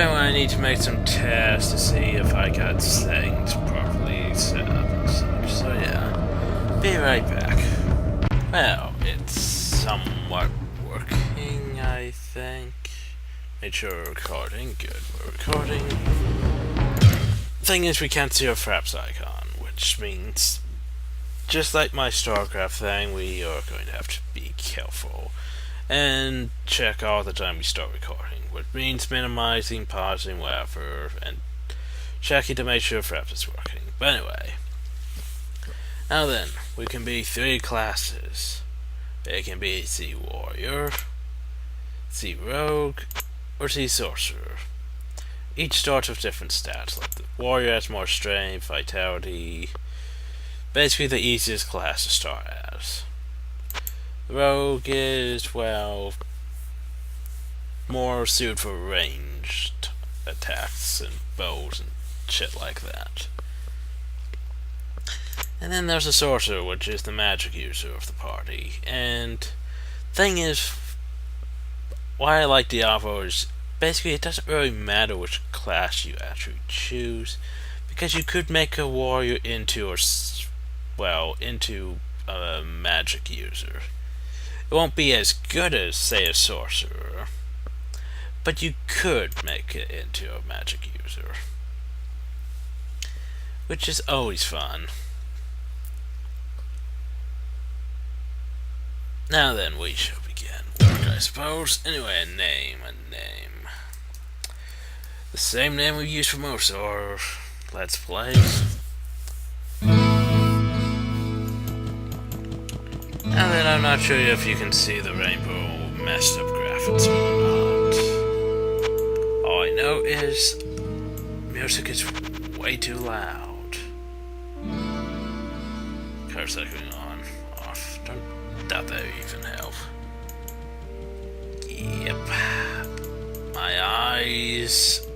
Well, I need to make some tests to see if I got things properly set up and such. So yeah, be right back. Well, it's somewhat working, I think. Make sure we're recording. Good, we're recording. Thing is, we can't see our fraps icon, which means, just like my StarCraft thing, we are going to have to be careful and check all the time we start recording, which means minimizing, pausing, whatever, and checking to make sure fraps is working. But anyway, now then, we can be 3 classes. It can be the Warrior, the Rogue, or the Sorcerer. Each starts with different stats, like the Warrior has more strength, vitality, basically the easiest class to start as. The Rogue is, well, more suited for ranged attacks and bows and shit like that. And then there's the Sorcerer, which is the magic user of the party. And thing is, why I like Diablo is basically it doesn't really matter which class you actually choose, because you could make a warrior into a magic user. It won't be as good as, say, a sorcerer, but you could make it into a magic user, which is always fun. Now then, we shall begin work, I suppose. Anyway, a name. The same name we use for most of our Let's Plays. Now then, I'm not sure if you can see the rainbow messed up graphics or not. All I know is music is way too loud. Color cycling on, off. Don't doubt that even help. Yep. My eyes.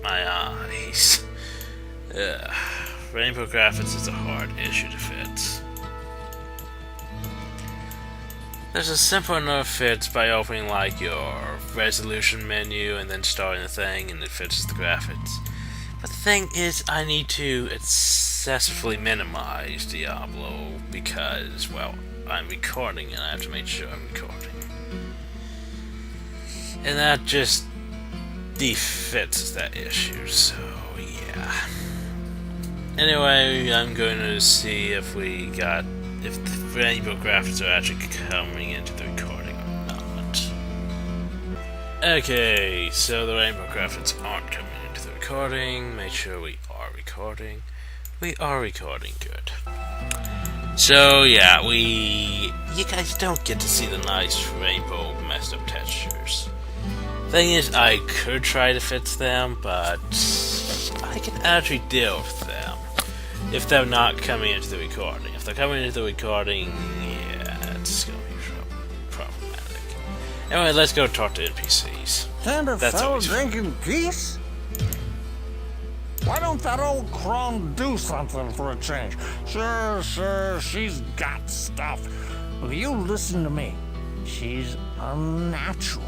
Rainbow graphics is a hard issue to fix. There's a simple enough fix by opening like your resolution menu and then starting the thing and it fixes the graphics. But the thing is, I need to excessively minimize Diablo because, well, I'm recording and I have to make sure I'm recording. And that just defits that issue, so yeah. Anyway, I'm going to see if the rainbow graphics are actually coming into the recording or not. Okay, so the rainbow graphics aren't coming into the recording. Make sure we are recording. We are recording, good. So yeah, you guys don't get to see the nice rainbow messed up textures. Thing is, I could try to fix them, but I can actually deal with them if they're not coming into the recording. If they're coming into the recording, yeah, it's gonna be problematic. Anyway, let's go talk to NPCs. Can't a That's fellow always drink in peace? Why don't that old crone do something for a change? Sure, she's got stuff. But you listen to me. She's unnatural.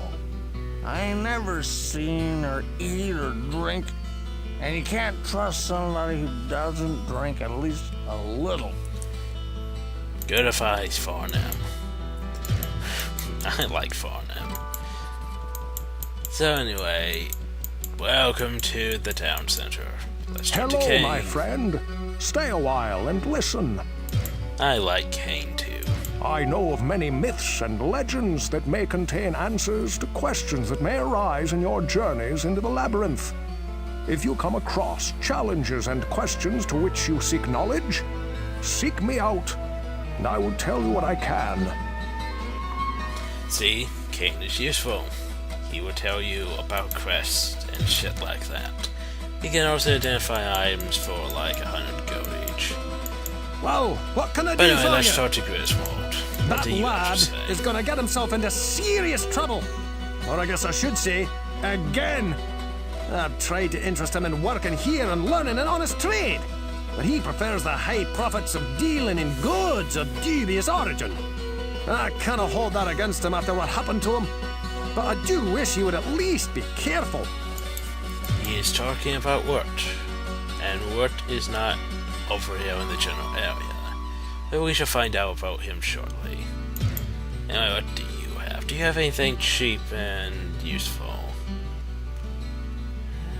I ain't never seen her eat or drink, and you can't trust somebody who doesn't drink at least a little. Good advice, Farnham. I like Farnham. So anyway, welcome to the town center. Let's talk to Kane. Hello, my friend. Stay a while and listen. I like Kane too. I know of many myths and legends that may contain answers to questions that may arise in your journeys into the labyrinth. If you come across challenges and questions to which you seek knowledge, seek me out, and I will tell you what I can. See, Kane is useful. He will tell you about quests and shit like that. He can also identify items for like 100 gold each. Well, what can I do But anyway, for let's you? talk to Griswold. What That do you have lad to say? is gonna get himself into serious trouble. Or I guess I should say, again. I've tried to interest him in working here and learning an honest trade, but he prefers the high profits of dealing in goods of dubious origin. I cannot hold that against him after what happened to him, but I do wish he would at least be careful. He's talking about Wirt. And Wirt is not over here in the general area. But we shall find out about him shortly. Anyway, what do you have? Do you have anything cheap and useful?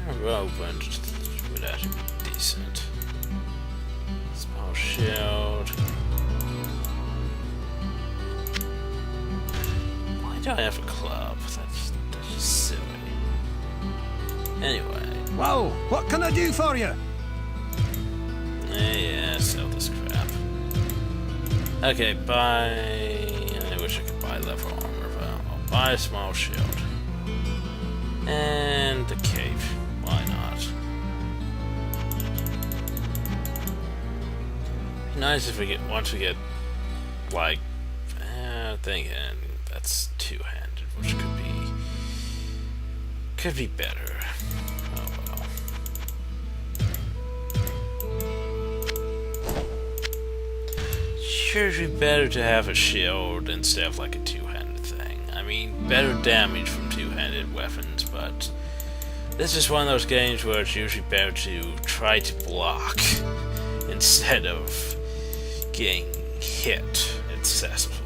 A robe would actually be decent. Small shield. Why do I have a club? That's just silly. Anyway. Whoa, what can I do for you? Yeah, sell this crap. Okay, buy... I wish I could buy leather armor, but I'll buy a small shield. And the cape. Why not? Be nice if we get... Once we get... Like... thinking that's two-handed, which could be... Could be better. Oh well. Sure, it'd be better to have a shield instead of like a two-handed thing. I mean, better damage from two-handed weapons, but this is one of those games where it's usually better to try to block instead of getting hit excessively.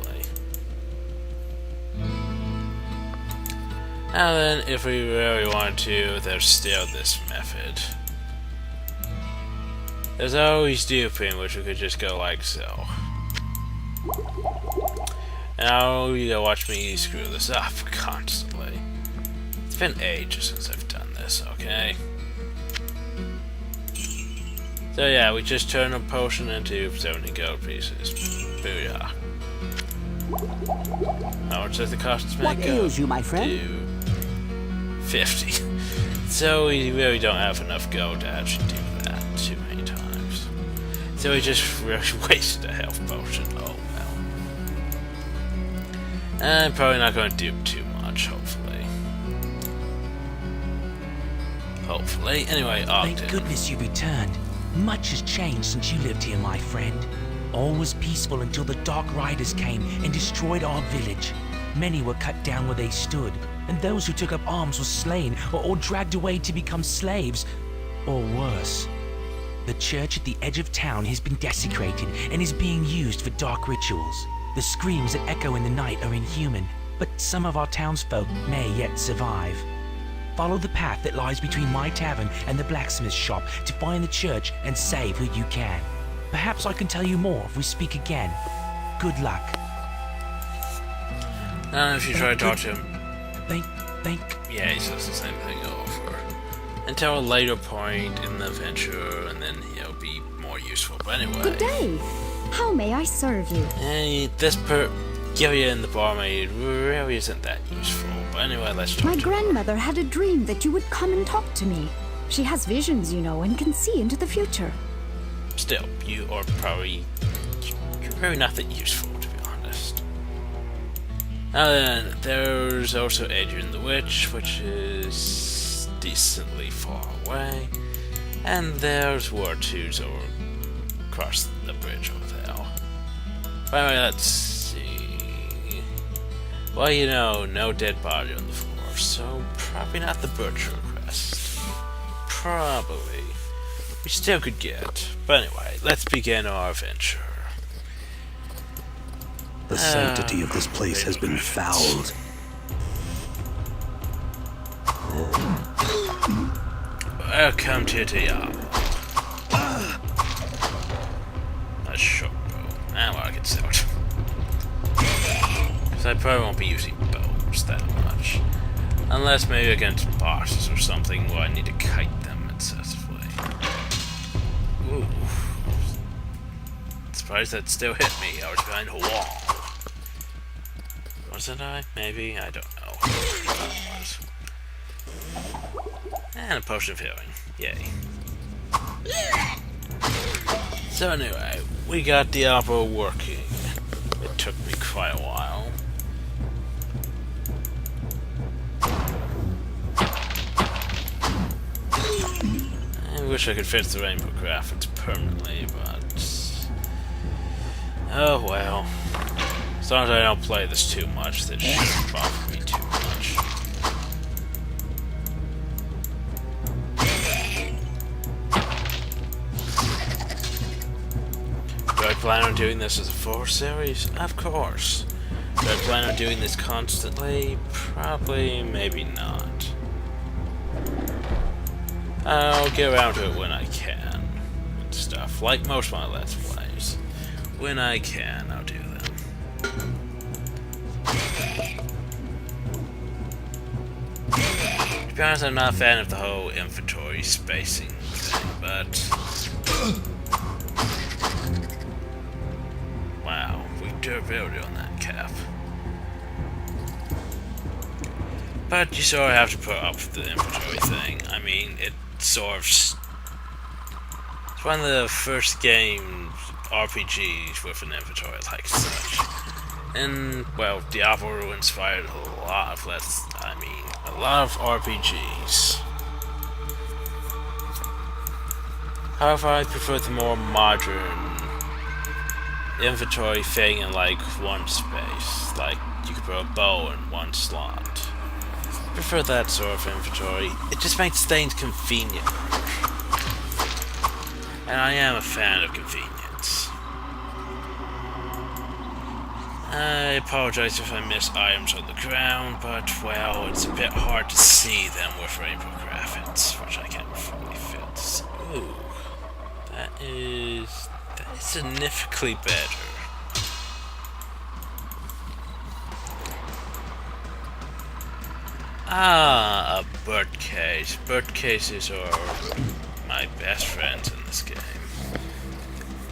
Now then, if we really want to, there's still this method. There's always duping, which we could just go like so. Now you watch me screw this up constantly. It's been ages since I've done this, okay? So yeah, we just turn a potion into 70 gold pieces. Booyah. How much does the cost to make? What ails you, my friend? 50. So we really don't have enough gold to actually do that too many times. So we just really wasted a health potion. Oh well. And I'm probably not going to do too much, hopefully. Hopefully. Anyway, Ogden. Thank goodness you returned. Much has changed since you lived here, my friend. All was peaceful until the Dark Riders came and destroyed our village. Many were cut down where they stood, and those who took up arms were slain or dragged away to become slaves, or worse. The church at the edge of town has been desecrated and is being used for dark rituals. The screams that echo in the night are inhuman, but some of our townsfolk may yet survive. Follow the path that lies between my tavern and the blacksmith's shop to find the church and save who you can. Perhaps I can tell you more if we speak again. Good luck. I don't know if you try to talk to him. Thank. Yeah, he says the same thing over. Until a later point in the adventure, and then he'll be more useful. But anyway. Good day. How may I serve you? This Gillian and the barmaid really isn't that useful. But anyway, let's talk My to her. grandmother had a dream that you would come and talk to me. She has visions, you know, and can see into the future. Still, you are probably... You're really not that useful, to be honest. Now then, there's also Adrian the Witch, which is decently far away. And there's Ward 2's over across the bridge over there. But anyway, let's see... Well, you know, no dead body on the floor, so probably not the butcher quest. Probably. We still could get. But anyway, let's begin our adventure. The sanctity of this place has been fouled. Welcome to Diablo. A short bow. Well, I can sell it. Because I probably won't be using bows that much. Unless maybe against bosses or something where I need to kite them excessively. Ooh. Surprised that still hit me. I was behind a wall. Wasn't I? Maybe? I don't know. I was. And a potion of healing. Yay. So anyway, we got Diablo working. It took me quite a while. I wish I could fix the rainbow graphics permanently, but... Oh well. As long as I don't play this too much, that shouldn't bother me too much. plan on doing this as a full series? Of course. Do I plan on doing this constantly? Probably, maybe not. I'll get around to it when I can. And stuff, like most of my Let's Plays. When I can, I'll do them. To be honest, I'm not a fan of the whole inventory spacing thing, but... Wow, we durability on that cap. But you sort of have to put up with the inventory thing. I mean, it sort of... It's one of the first games, RPGs, with an inventory like such. And, well, Diablo inspired a lot of a lot of RPGs. However, I prefer the more modern inventory thing in like one space. Like, you could put a bow in one slot. I prefer that sort of inventory. It just makes things convenient. And I am a fan of convenience. I apologize if I miss items on the ground, but, well, it's a bit hard to see them with rainbow graphics, which I can't fully fix. Ooh. That is significantly better. Ah, a bird case. Bird cases are my best friends in this game.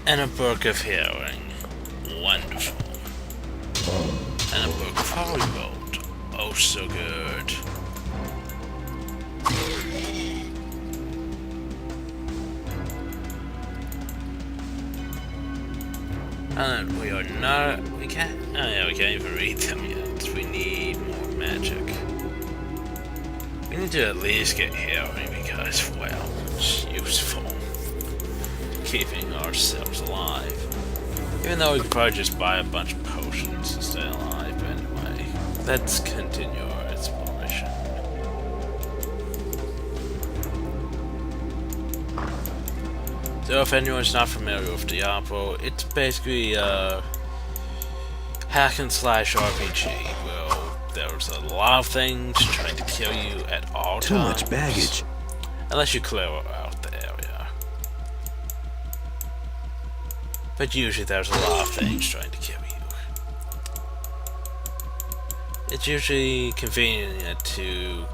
And a book of healing. Wonderful. And a book of Holy Bolt. Oh, so good. And we can't even read them yet. We need more magic. We need to at least get healing because, well, it's useful. Keeping ourselves alive. Even though we could probably just buy a bunch of potions to stay alive, but anyway. Let's continue our exploration. So if anyone's not familiar with Diablo, it's basically a hack and slash RPG. Well, there's a lot of things trying to kill you at all times. Too much baggage. Unless you clear out the area. But usually there's a lot of things trying to kill you. It's usually convenient to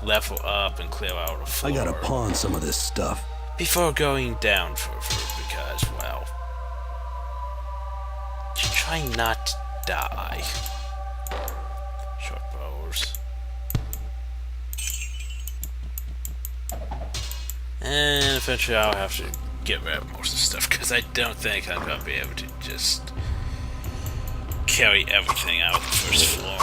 level up and clear out a floor. I gotta pawn some of this stuff. Before going down further, because, well, you try not to die. Short bows. And eventually I'll have to get rid of most of the stuff, because I don't think I'm going to be able to just carry everything out of the first floor.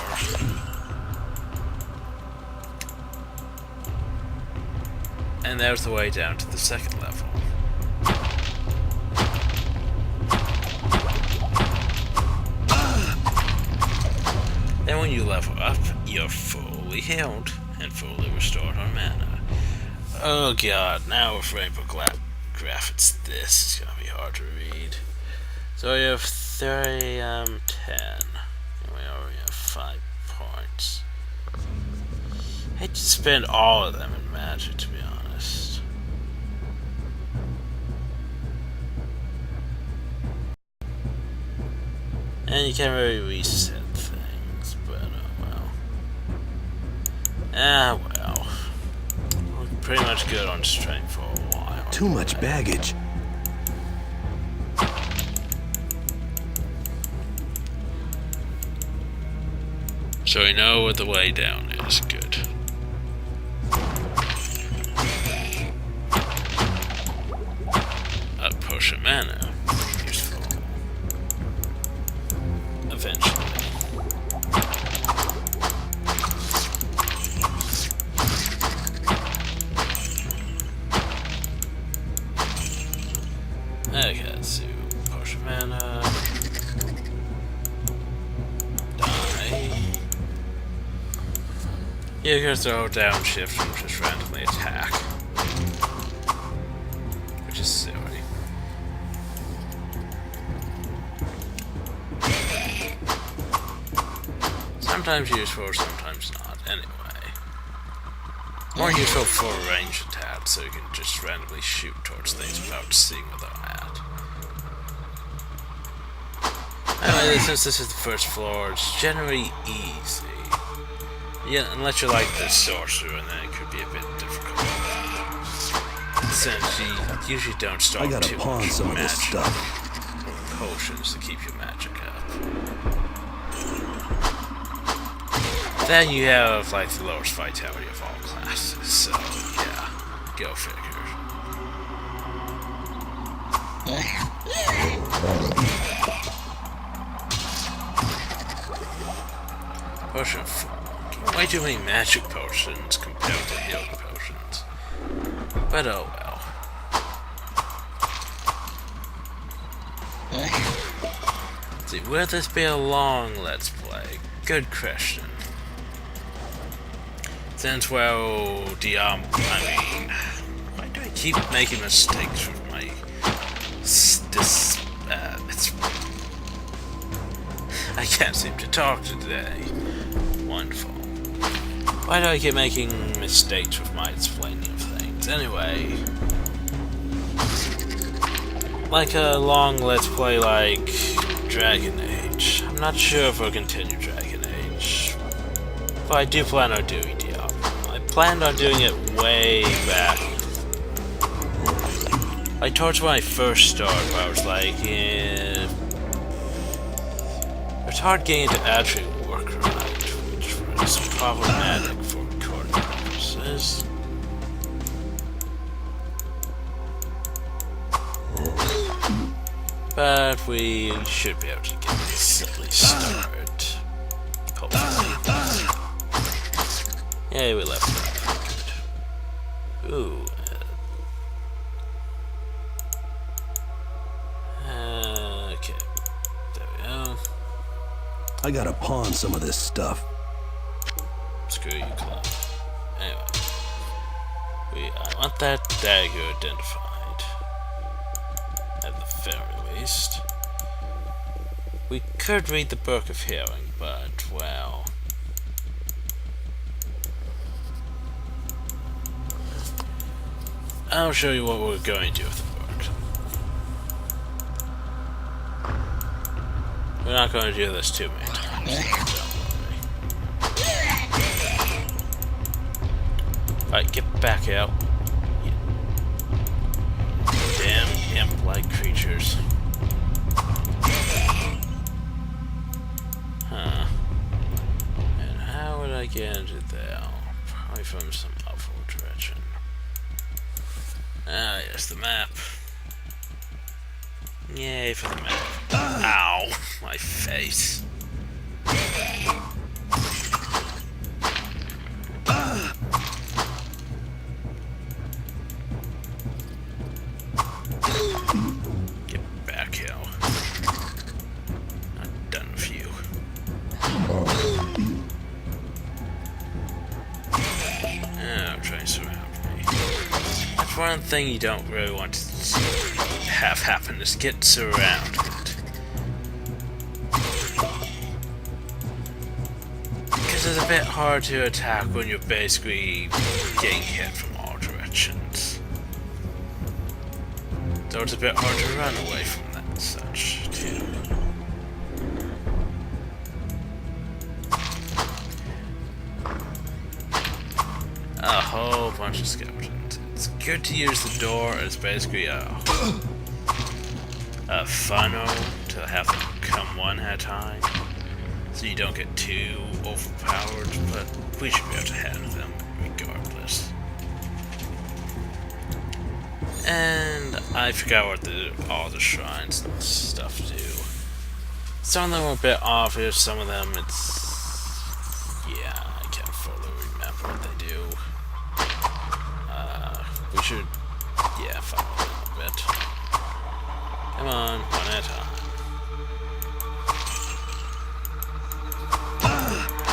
And there's the way down to the second level. And when you level up, you're fully healed and fully restored on mana. Oh god, now with rainbow graphics, this is gonna be hard to read. So we have 30, 10. And we already have 5 points. I hate to spend all of them in magic, to be honest. And you can't really reset things, but well. Ah, well. We're pretty much good on strength for a while. Too much baggage. So we know what the way down is. Good. A potion mana. Useful. Eventually. Okay, let's do potion mana. Die. Yeah, you can throw downshift and just randomly attack. Which is silly. sometimes useful, sometimes not. Anyway. More useful for range attacks, so you can just randomly shoot towards things without seeing where they're at. Anyway, since this is the first floor, it's generally easy. Yeah, unless you're like the sorcerer, and then it could be a bit difficult. Since you usually don't start too much some of this magic stuff. potions to keep your magic up. Then you have like the lowest vitality of all classes, so yeah, go figure. Potion 4. Way too many magic potions compared to healing potions. But oh well. Let's see, will this be a long Let's Play? Good question. Since, well, why do I keep making mistakes with my... I can't seem to talk today. Wonderful. Why do I keep making mistakes with my explaining of things? Anyway... Like a long Let's Play like Dragon Age. I'm not sure if I'll continue Dragon Age. But I do plan on doing Diablo. I planned on doing it way back. Like towards when I first started, where I was like, yeah... It's hard getting to actually work right, which was problematic for recording purposes. But we should be able to get this at least started. Hopefully. Yay, we left that. Good. Ooh. Okay. There we go. I gotta pawn some of this stuff. Screw you, Club. Anyway. I want that dagger identified. At the very least. We could read the Book of Healing, but, well... I'll show you what we're going to do with the book. We're not going to do this too many times, so don't worry. Alright, get back out. Damn imp-like creatures. Huh. And how would I get into there? Probably from some awful direction. Ah, yes, the map. Yay for the map. Ow! My face. Get back here. Not done with you. Oh, try to surround me. That's one thing you don't really want to have happen, is get surrounded. Because it's a bit hard to attack when you're basically getting hit from all directions. So it's a bit hard to run away from that and such, too. A whole bunch of skeletons. It's good to use the door as basically a funnel to have them come one at a time, so you don't get too overpowered, but we should be able to handle them regardless. And I forgot what all the shrines and stuff do. Some of them are a bit obvious, some of them it's... yeah, I can't fully remember what they do. We should, yeah, follow a little bit. Come on, one at a time.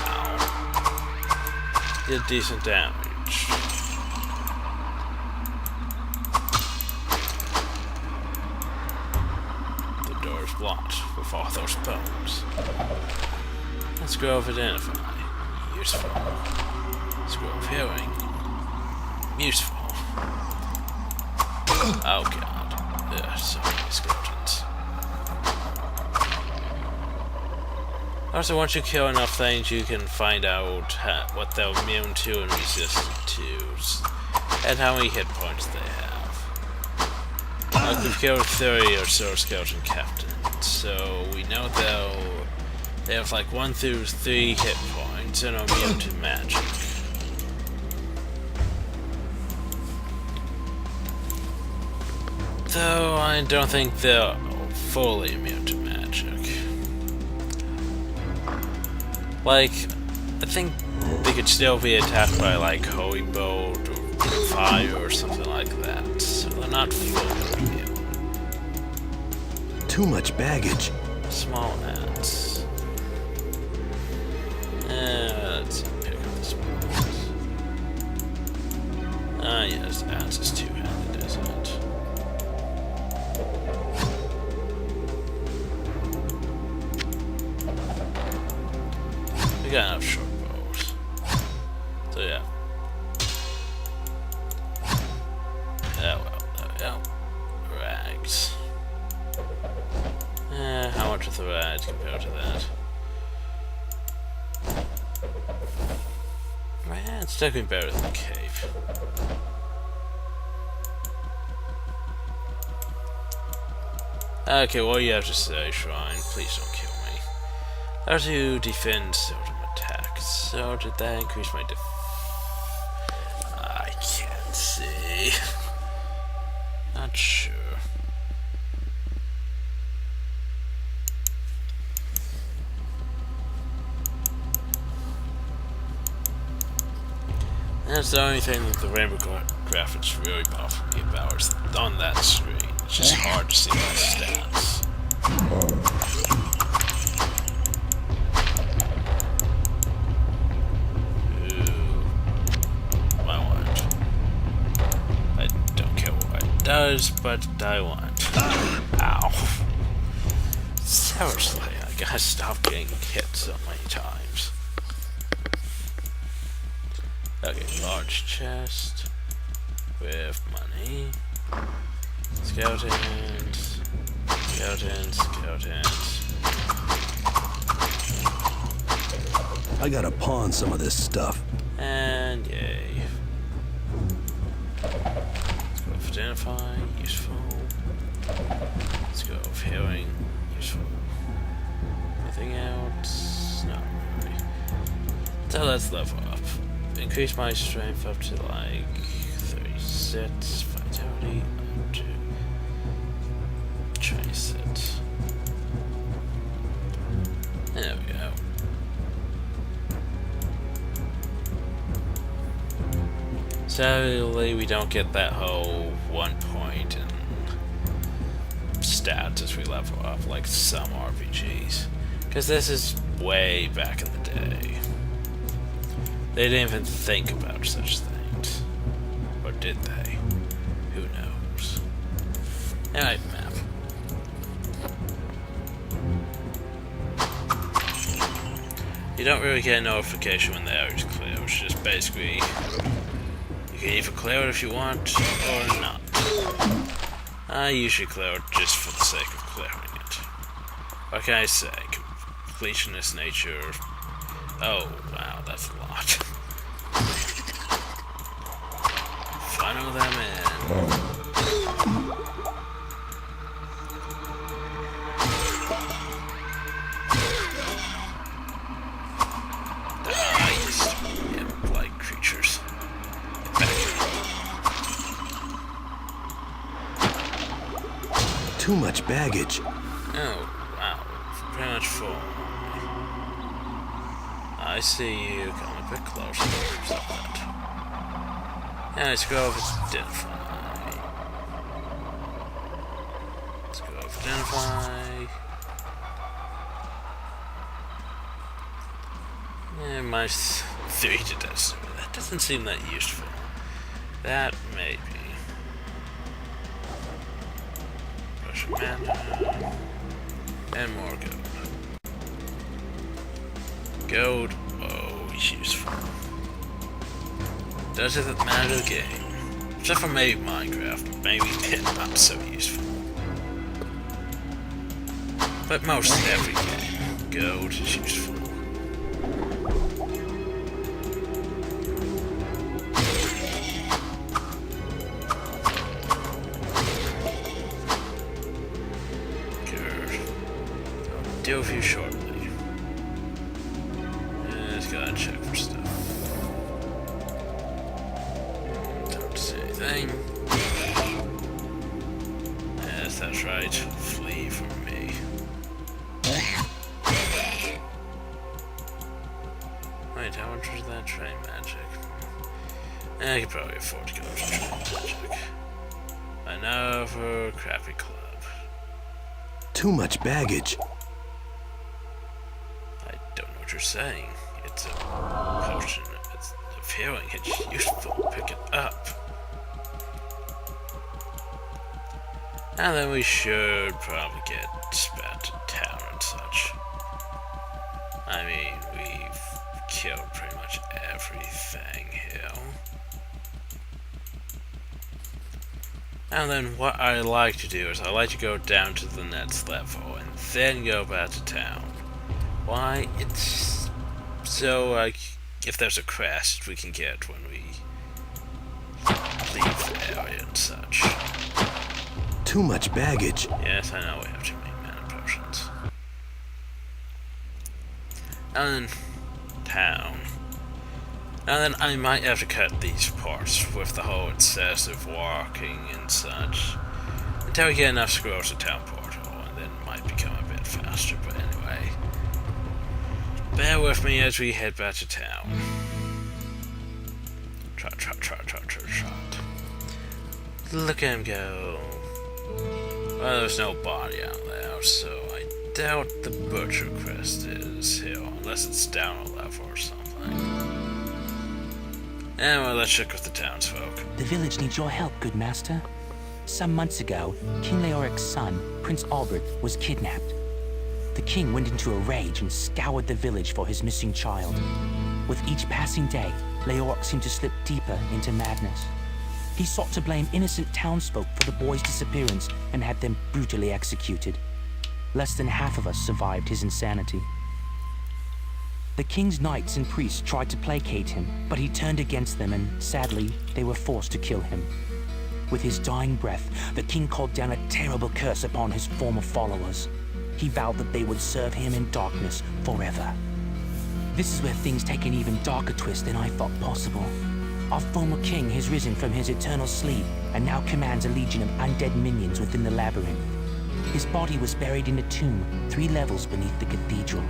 Ow. Did decent damage. The door's blocked with all those bones. Scroll of identify. Useful. Scroll of hearing. Useful. Oh god. There are so many skeletons. Also, once you kill enough things, you can find out what they're immune to and resistant to, and how many hit points they have. We've killed 30 or so skeleton captains, so we know they have like 1 through 3 hit points and are immune to magic. Though I don't think they're fully immune to magic. Like, I think they could still be attacked by like holy bolt or fire or something like that, so they're not fully immune. Too much baggage. Small ants. Let's pick up the small ants. Ah yes, ants is two-handed, isn't it? We got enough short bows. So yeah. Oh well, there we go. Rags. How much of the rags compared to that? It's definitely better than the cave. Okay, what do you have to say, Shrine? Please don't kill me. How to defend certain attacks. So did that increase my I can't see. Not sure. That's the only thing that the rainbow graphics really bother me about is on that screen. It's just hard to see my stats. Ooh. I want. I don't care what it does, but I want. Ow. Seriously, I gotta stop getting hit so many times. Okay, large chest with money. Skeletons. Skeletons. Skeletons. I gotta pawn some of this stuff. And yay. Let's go with identify, useful. Let's go with healing, useful. Anything else? Not really. So let's level up. Increase my strength up to like 36, vitality up to 26. There we go. Sadly, we don't get that whole 1 point in stats as we level up like some RPGs. Because this is way back in the day. They didn't even think about such things. Or did they? Who knows? Alright, map. You don't really get a notification when the area is clear. It's just basically, you can either clear it if you want, or not. I usually clear it just for the sake of clearing it. What can I say? Completionist nature. Oh, wow, that's a lot. Funnel them in. Nice. Imp-like creatures. Get back here. Too much baggage. Oh, wow. Pretty much full. I see you. Come a bit closer. Stop that. Yeah, let's go with identify. Let's go with identify. Yeah, my 3 to destiny. That doesn't seem that useful. That may be. Russian mana. And more gold. Gold, always useful. Doesn't matter the game. Except for maybe Minecraft, maybe Pit not so useful. But most every game, gold is useful. Good. I'll deal with you shortly. Just gotta check for stuff. Don't see anything. Yes, that's right. Flee from me. Wait, how much was that train magic? I could probably afford to go to train magic. Another crappy club. Too much baggage. I don't know what you're saying. It's a potion. It's of healing. It's useful. Pick it up. And then we should probably get back to town and such. I mean, we've killed pretty much everything here. And then what I like to do is I like to go down to the next level and then go back to town. Why? It's so like if there's a quest we can get when we leave the area and such. Too much baggage. Yes, I know we have to make mana potions. And then town. And then I might have to cut these parts with the whole excessive walking and such until we get enough scrolls to town portal, and then it might become a bit faster, but anyway. Bear with me as we head back to town. Trot, trot, trot, trot, trot, trot. Look at him go. Well, there's no body out there, so I doubt the butcher quest is here, unless it's down a level or something. Anyway, let's check with the townsfolk. The village needs your help, good master. Some months ago, King Leoric's son, Prince Albert, was kidnapped. The king went into a rage and scoured the village for his missing child. With each passing day, Leoric seemed to slip deeper into madness. He sought to blame innocent townsfolk for the boy's disappearance and had them brutally executed. Less than half of us survived his insanity. The king's knights and priests tried to placate him, but he turned against them and, sadly, they were forced to kill him. With his dying breath, the king called down a terrible curse upon his former followers. He vowed that they would serve him in darkness forever. This is where things take an even darker twist than I thought possible. Our former king has risen from his eternal sleep and now commands a legion of undead minions within the labyrinth. His body was buried in a tomb 3 levels beneath the cathedral.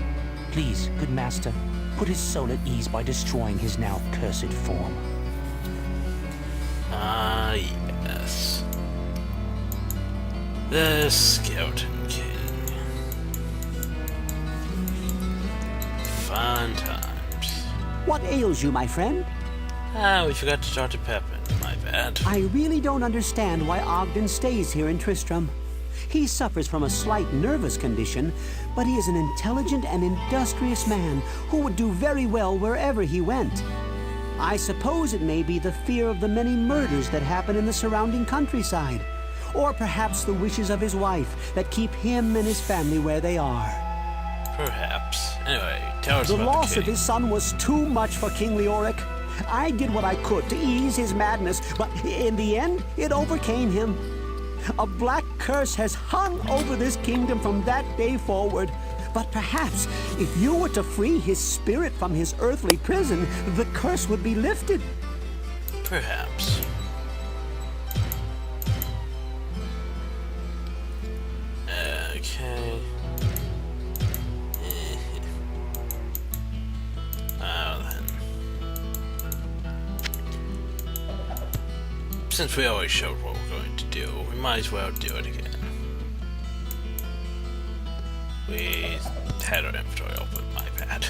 Please, good master, put his soul at ease by destroying his now cursed form. Ah, yes. The Skeleton King. Fun times. What ails you, my friend? Ah, we forgot to talk to Pepin. My bad. I really don't understand why Ogden stays here in Tristram. He suffers from a slight nervous condition, but he is an intelligent and industrious man who would do very well wherever he went. I suppose it may be the fear of the many murders that happen in the surrounding countryside, or perhaps the wishes of his wife that keep him and his family where they are. Perhaps. Anyway, tell us The about loss the of king. his son was too much for King Leoric. I did what I could to ease his madness, but in the end, it overcame him. A black curse has hung over this kingdom from that day forward. But perhaps, if you were to free his spirit from his earthly prison, the curse would be lifted. Perhaps. Okay. Now then. Since we always showed what we're going to do, we might as well do it again. We had our inventory open, my bad.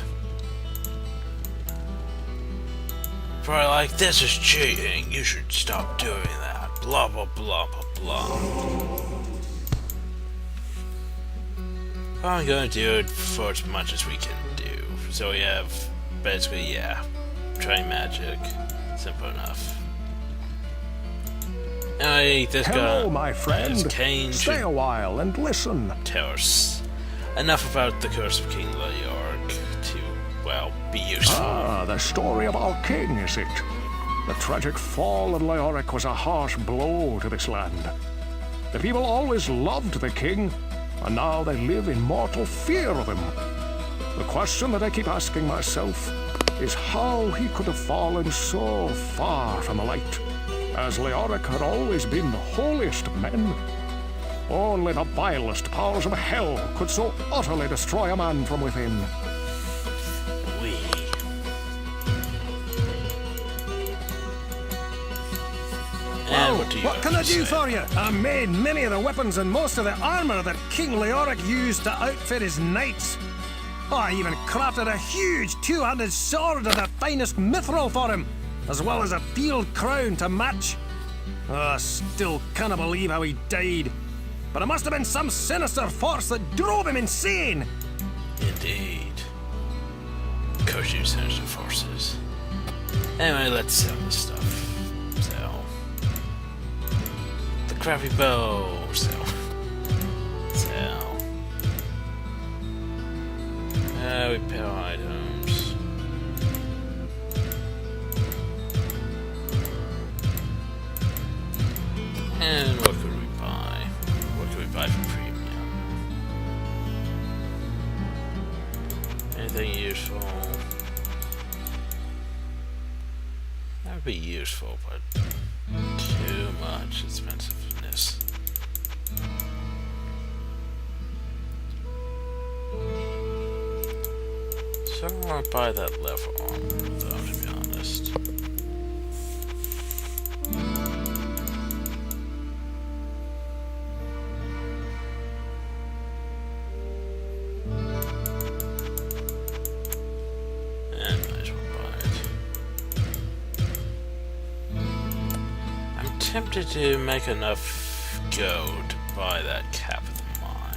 Probably like, this is cheating, you should stop doing that, blah blah blah blah blah. I'm gonna do it for as much as we can do. So we have basically, yeah, try magic. Simple enough. Hey, this guy. Hello, my friend. Kane Stay a while and listen. Tell us enough about the curse of King Leoric to, well, be useful. Ah, the story of our king, is it? The tragic fall of Leoric was a harsh blow to this land. The people always loved the king, and now they live in mortal fear of him. The question that I keep asking myself is how he could have fallen so far from the light, as Leoric had always been the holiest of men. Only the vilest powers of hell could so utterly destroy a man from within. And what can I do for you? I made many of the weapons and most of the armor that King Leoric used to outfit his knights. Oh, I even crafted a huge two-handed sword of the finest mithril for him, as well as a field crown to match. Oh, I still can't believe how he died. But it must have been some sinister force that drove him insane. Indeed. Curse you, sinister forces. Anyway, let's sell this stuff. Sell. The crappy bow. Sell. Sell. Repair items. And what could we buy? What could we buy for premium? Anything useful? That would be useful, but too much expensiveness. So I don't want to buy that level armor, though, to be honest. And might as well buy it. I'm tempted to make enough gold to buy that cap of the mind.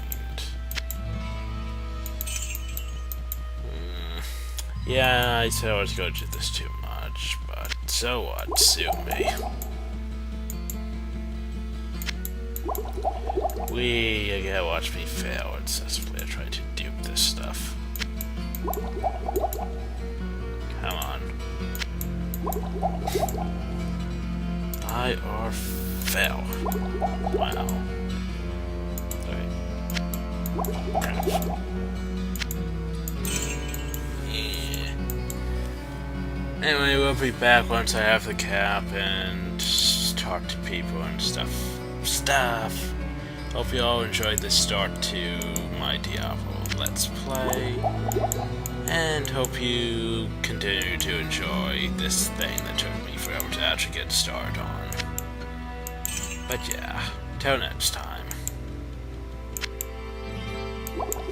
Yeah, I said I was going to do this too much, but so what? Sue me. You gotta watch me fail incessantly. I try to dupe this stuff. Come on. I or fail. Wow. Crap. Yeah. Anyway, we'll be back once I have the cap and talk to people and stuff. Hope you all enjoyed the start to my Diablo Let's Play, and hope you continue to enjoy this thing that took me forever to actually get started on. But yeah, till next time.